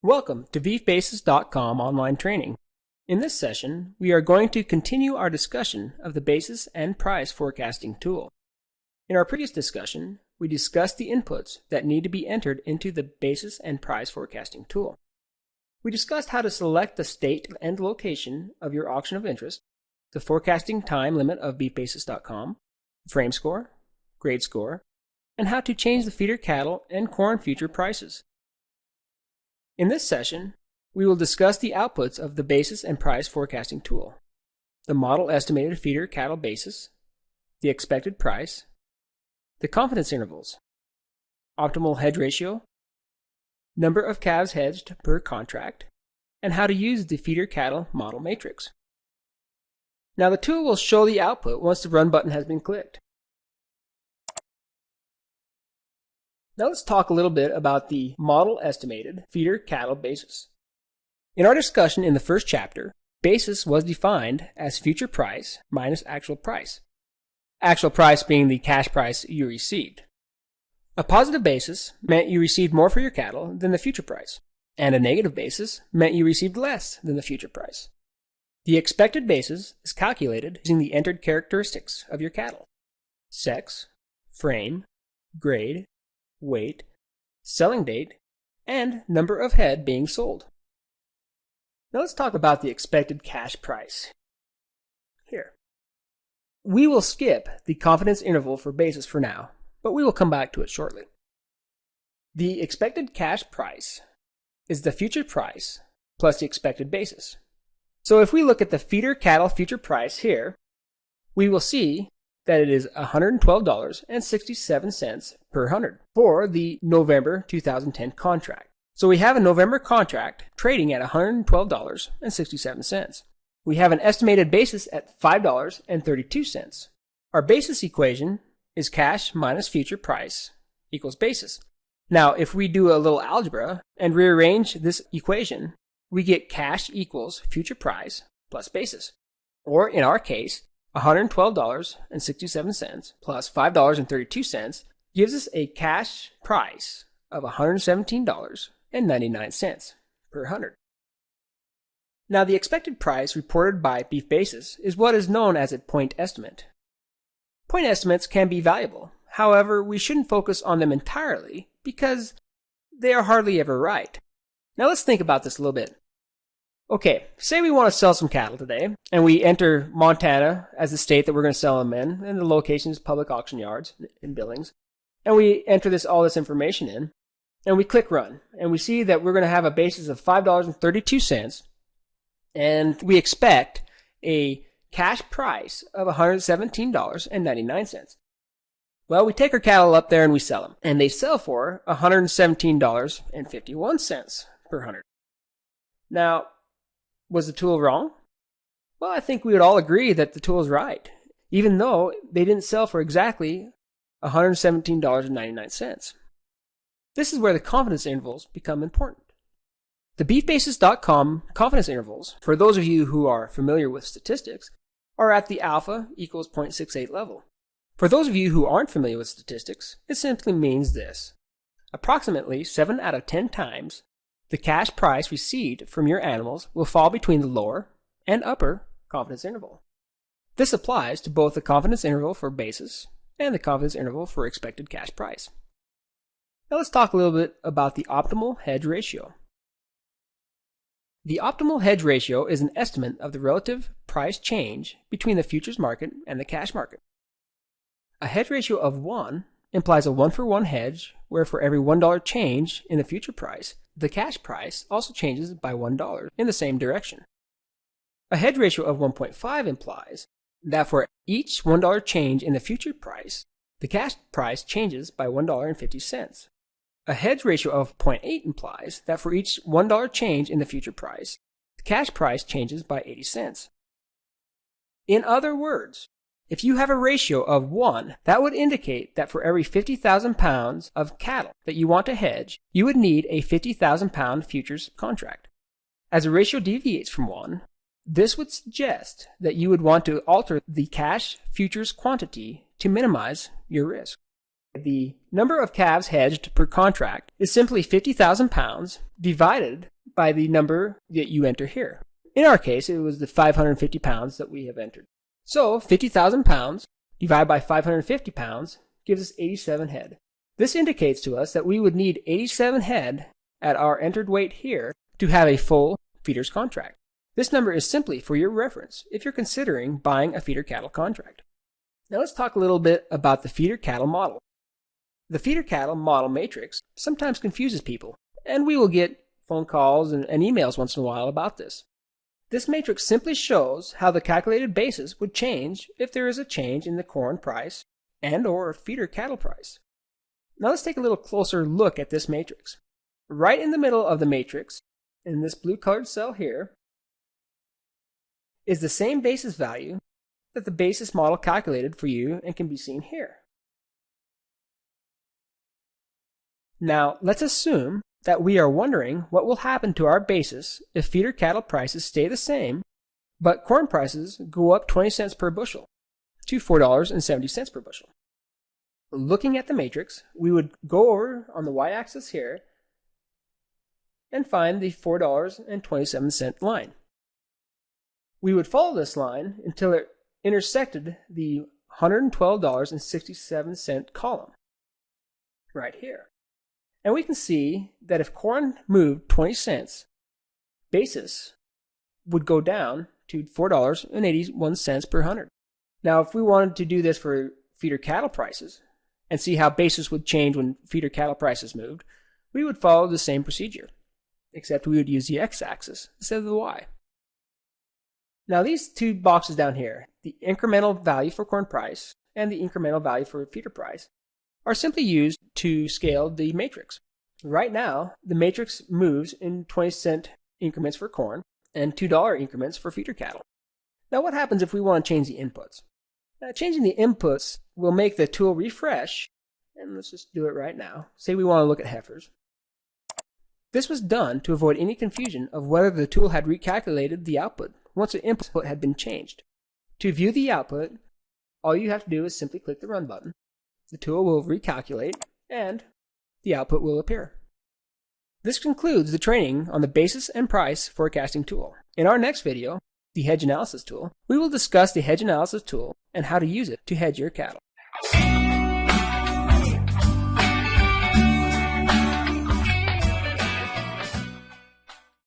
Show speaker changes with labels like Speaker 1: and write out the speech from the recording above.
Speaker 1: Welcome to beefbasis.com online training. In this session, we are going to continue our discussion of the basis and price forecasting tool. In our previous discussion, we discussed the inputs that need to be entered into the basis and price forecasting tool. We discussed how to select the state and location of your auction of interest, the forecasting time limit of beefbasis.com, frame score, grade score, and how to change the feeder cattle and corn future prices. In this session, we will discuss the outputs of the basis and price forecasting tool, the model estimated feeder cattle basis, the expected price, the confidence intervals, optimal hedge ratio, number of calves hedged per contract, and how to use the feeder cattle model matrix. Now the tool will show the output once the run button has been clicked. Now let's talk a little bit about the model estimated feeder cattle basis. In our discussion in the first chapter, basis was defined as future price minus actual price. Actual price being the cash price you received. A positive basis meant you received more for your cattle than the future price, and a negative basis meant you received less than the future price. The expected basis is calculated using the entered characteristics of your cattle: sex, frame, grade, weight, selling date, and number of head being sold. Now let's talk about the expected cash price. Here. We will skip the confidence interval for basis for now, but we will come back to it shortly. The expected cash price is the future price plus the expected basis. So if we look at the feeder cattle future price here, we will see that it is $112.67 per hundred for the November 2010 contract. So we have a November contract trading at $112.67. We have an estimated basis at $5.32. Our basis equation is cash minus future price equals basis. Now if we do a little algebra and rearrange this equation, we get cash equals future price plus basis. Or in our case, $112.67 plus $5.32 gives us a cash price of $117.99 per hundred. Now the expected price reported by BeefBasis is what is known as a point estimate. Point estimates can be valuable. However, we shouldn't focus on them entirely because they are hardly ever right. Now let's think about this a little bit. Okay, say we want to sell some cattle today, and we enter Montana as the state that we're going to sell them in, and the location is public auction yards in Billings. And we enter all this information in, and we click run, and we see that we're going to have a basis of $5.32, and we expect a cash price of $117.99. Well, we take our cattle up there and we sell them, and they sell for $117.51 per hundred. Now, was the tool wrong? Well, I think we would all agree that the tool is right, even though they didn't sell for exactly $117.99. This is where the confidence intervals become important. The beefbasis.com confidence intervals, for those of you who are familiar with statistics, are at the alpha equals 0.68 level. For those of you who aren't familiar with statistics, it simply means this: approximately 7 out of 10 times, the cash price received from your animals will fall between the lower and upper confidence interval. This applies to both the confidence interval for basis and the confidence interval for expected cash price. Now let's talk a little bit about the optimal hedge ratio. The optimal hedge ratio is an estimate of the relative price change between the futures market and the cash market. A hedge ratio of 1 implies a 1-for-1 hedge, where for every $1 change in the future price, the cash price also changes by $1 in the same direction. A hedge ratio of 1.5 implies that for each $1 change in the future price, the cash price changes by $1.50. A hedge ratio of 0.8 implies that for each $1 change in the future price, the cash price changes by 80 cents. In other words, if you have a ratio of 1, that would indicate that for every 50,000 pounds of cattle that you want to hedge, you would need a 50,000 pound futures contract. As the ratio deviates from 1, this would suggest that you would want to alter the cash futures quantity to minimize your risk. The number of calves hedged per contract is simply 50,000 pounds divided by the number that you enter here. In our case, it was the 550 pounds that we have entered. So 50,000 pounds divided by 550 pounds gives us 87 head. This indicates to us that we would need 87 head at our entered weight here to have a full feeders contract. This number is simply for your reference if you're considering buying a feeder cattle contract. Now let's talk a little bit about the feeder cattle model. The feeder cattle model matrix sometimes confuses people, and we will get phone calls and emails once in a while about this. This matrix simply shows how the calculated basis would change if there is a change in the corn price and or feeder cattle price. Now let's take a little closer look at this matrix. Right in the middle of the matrix, in this blue colored cell here, is the same basis value that the basis model calculated for you and can be seen here. Now let's assume that we are wondering what will happen to our basis if feeder cattle prices stay the same, but corn prices go up 20 cents per bushel to $4.70 per bushel. Looking at the matrix, we would go over on the y-axis here and find the $4.27 line. We would follow this line until it intersected the $112.67 column right here. And we can see that if corn moved 20 cents, basis would go down to $4.81 per hundred. Now, if we wanted to do this for feeder cattle prices and see how basis would change when feeder cattle prices moved, we would follow the same procedure, except we would use the x-axis instead of the y. Now these two boxes down here, the incremental value for corn price and the incremental value for feeder price, are simply used to scale the matrix. Right now, the matrix moves in 20-cent increments for corn and $2 increments for feeder cattle. Now what happens if we want to change the inputs? Changing the inputs will make the tool refresh, and let's just do it right now. Say we want to look at heifers. This was done to avoid any confusion of whether the tool had recalculated the output once the input had been changed. To view the output, all you have to do is simply click the Run button. The tool will recalculate, and the output will appear. This concludes the training on the basis and price forecasting tool. In our next video, the hedge analysis tool, we will discuss the hedge analysis tool and how to use it to hedge your cattle.